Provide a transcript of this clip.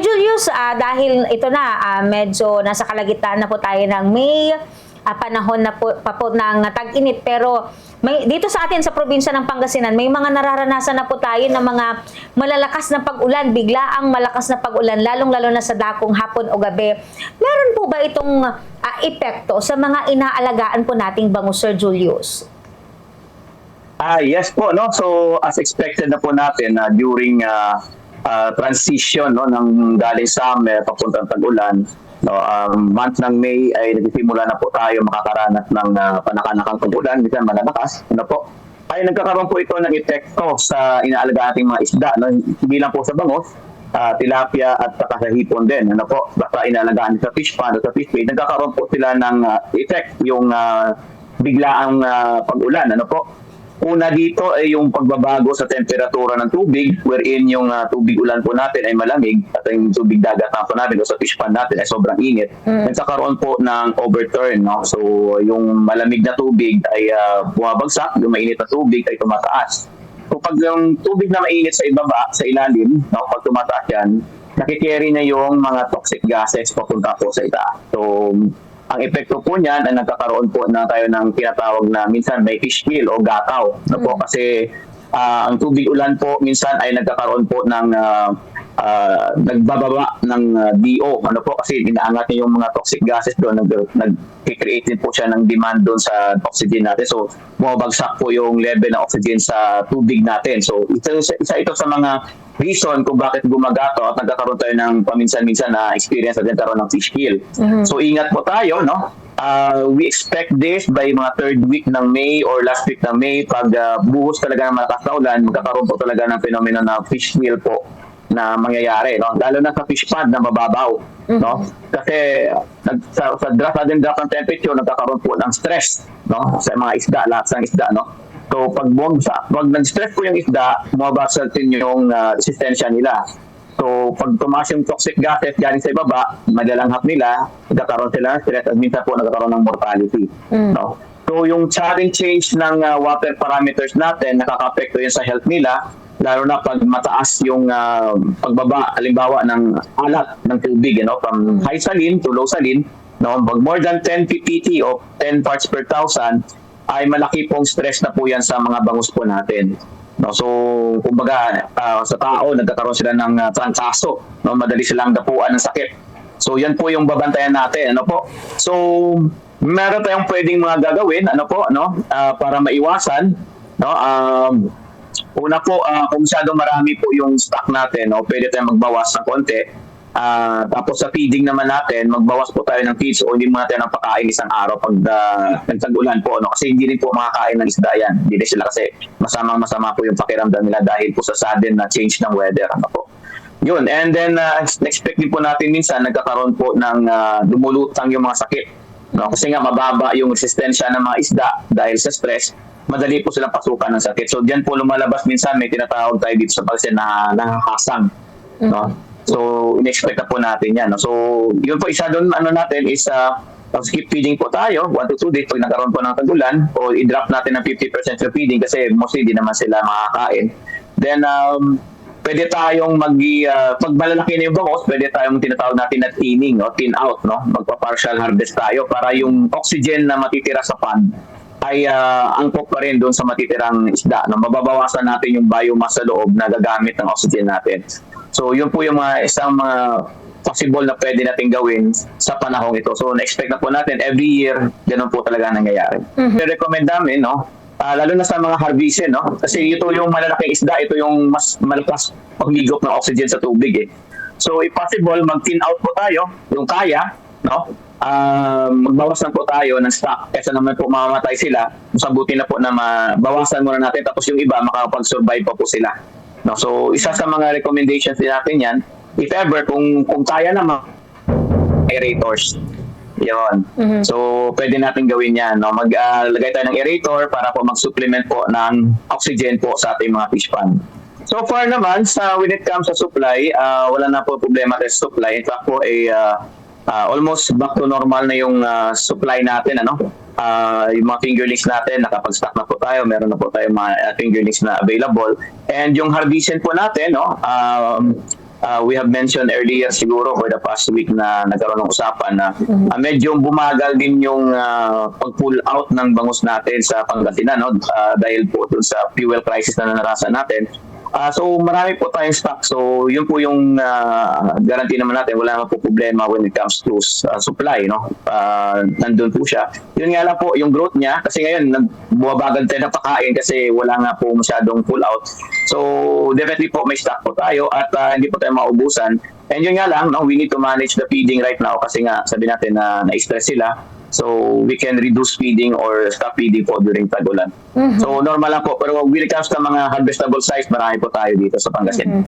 Sir Julius, dahil ito na, medyo nasa kalagitnaan na po tayo ng May, panahon na po, pa po ng tag-init, pero dito sa atin sa probinsya ng Pangasinan, may mga nararanasan na po tayo ng mga malalakas na pag-ulan, biglaang malakas na pag-ulan, lalong-lalo na sa dakong hapon o gabi. Meron po ba itong epekto sa mga inaalagaan po nating bangus, Sir Julius? Yes po, no. So as expected na po natin during transition, no, ng galing summer papuntang tag-ulan, no, month ng May ay nagsisimula na po tayo makakaranas ng panakanakang tag-ulan, minsan malalakas, ano po. Ay nagkakaroon po ito ng epekto sa inaalagaan nating mga isda, no, hindi lang po sa bangus, tilapia at saka sa hipon din, ano po. Basta inaalagaan sa fish pond o sa fish feed, nagkakaroon po sila ng effect, yung biglaang pag-ulan, ano po. Una dito ay yung pagbabago sa temperatura ng tubig, wherein yung tubig ulan po natin ay malamig at yung tubig dagat po natin o sa fish pond natin ay sobrang init. Nagkakaroon po ng overturn, no? So yung malamig na tubig ay bumabagsak, yung mainit na tubig ay tumataas. So pag yung tubig na mainit sa ibaba, sa ilalim, no, pag tumataas yan, nakikerry na yung mga toxic gases papunta po sa itaas. So ang epekto po niyan ay nagkakaroon po na tayo ng tinatawag na minsan may fish kill o gataw. No po, kasi ang tubig ulan po minsan ay nagkakaroon po ng nagbababa ng DO. Ano po, kasi inaangat niya yung mga toxic gases doon, nag-create din po siya ng demand doon sa oxygen natin. So bumabagsak po yung level ng oxygen sa tubig natin. So isa ito sa mga reason kung bakit gumagato at nagkakaroon tayo ng paminsan-minsan na experience at nagkaroon ng fish kill. So ingat po tayo, no? We expect this by mga third week ng May or last week ng May. Pag buhos talaga ng malakas na ulan, magkakaroon po talaga ng phenomenon na fish kill po na mangyayari, no? Lalo na sa fish pond na mababaw, no? Kasi sa sudden drop ng temperature, nagkakaroon po ng stress, no, sa mga isda, lahat ng isda, no? So pag nag-stress po yung isda, bumabagsak din yung resistensya nila. So pag tumaas yung toxic gases galing sa ibaba, madalanghap nila, nagkakaroon sila ng stress at minsan po nagkakaroon ng mortality, no? So yung sudden change ng water parameters natin, nakaka-apekto yun sa health nila, lalo na pag mataas yung pagbaba, halimbawa ng alat ng tubig, you know, from high saline to low saline, no, pag more than 10 ppt o 10 parts per thousand, ay malaki pong stress na po yan sa mga bangus po natin. No, so kumbaga sa tao nagkakaroon sila ng trangkaso, no, madali silang dapuan ng sakit. So yan po yung babantayan natin, ano po. So meron tayong pwedeng mga gagawin, ano po, no, para maiwasan, no. Una po, kung masyadong marami po yung stock natin, no, pwede tayong magbawas ng konti. Tapos sa feeding naman natin, magbawas po tayo ng feeds o hindi mo natin ang pakain isang araw pag nagtag-ulan po, no? Kasi hindi rin po makakain ng isda yan. Hindi rin sila kasi masama po yung pakiramdam nila dahil po sa sudden na change ng weather, ano po. Yun, and then expect din po natin minsan nagkakaroon po ng lumulutang yung mga sakit, no? Kasi nga mababa yung resistensya ng mga isda dahil sa stress, madali po silang pasukan ng sakit. So diyan po lumalabas minsan, may tinatawag tayo dito sa Pangasinan na nakakasang, no? So in-expect na po natin yan, no? So yun po, isa doon ano natin is keep feeding po tayo 1 to 2 days pag nagkaroon po ng tag-ulan, o i-drop natin ng 50% sa feeding kasi mostly di naman sila makakain. Then pwede tayong pag malalaki na yung bangus, pwede tayong tinatawag natin na thinning, no? Thin out, no? Magpa-partial harvest tayo para yung oxygen na matitira sa pond ay angkop pa rin doon sa matitirang isda, no? Mababawasan natin yung biomass sa loob na gagamit ng oxygen natin. So yun po yung isang mga possible na pwede natin gawin sa panahong ito. So na-expect na po natin every year, ganun po talaga nangyayari. I-recommend namin, no? Lalo na sa mga harvesting, no? Kasi ito yung malalaking isda, ito yung mas malakas paghigop ng oxygen sa tubig, eh. So if possible, mag-thin out po tayo, yung kaya, no? Magbawas na po tayo ng stock kaysa naman po mamamatay sila. Mas mabuti na po na mabawasan muna natin, tapos yung iba makakapag-survive pa po sila, no? So isa sa mga recommendations din natin yan, if ever kung kaya naman, aerators yun. So pwede natin gawin yan, no? Maglagay tayo ng aerator para po mag-supplement po ng oxygen po sa ating mga fish pond. So far naman when it comes sa supply, wala na po problema sa supply. In fact po almost back to normal na yung supply natin, ano? Yung mga fingerlings natin, nakapag-stock na po tayo, meron na po tayo mga fingerlings na available. And yung harvesting po natin, no, we have mentioned earlier siguro for the past week na nagkaroon ng usapan na medyo bumagal din yung pag-pull out ng bangus natin sa Pangasinan, no? Dahil po dun sa fuel crisis na naranasan natin. So marami po tayong stock. So yun po yung guarantee naman natin. Wala naman po problema when it comes to supply. No? Nandun po siya. Yun nga lang po yung growth niya. Kasi ngayon bumabagal tayo na pakain kasi wala nga po masyadong pull out. So definitely po may stock po tayo at hindi po tayo maubusan. And yun nga lang, no, we need to manage the feeding right now kasi nga sabi natin na na-stress sila. So we can reduce feeding or stop feeding po during tag-ulan. So normal lang po. Pero when it comes to mga harvestable size, marami po tayo dito sa Pangasinan.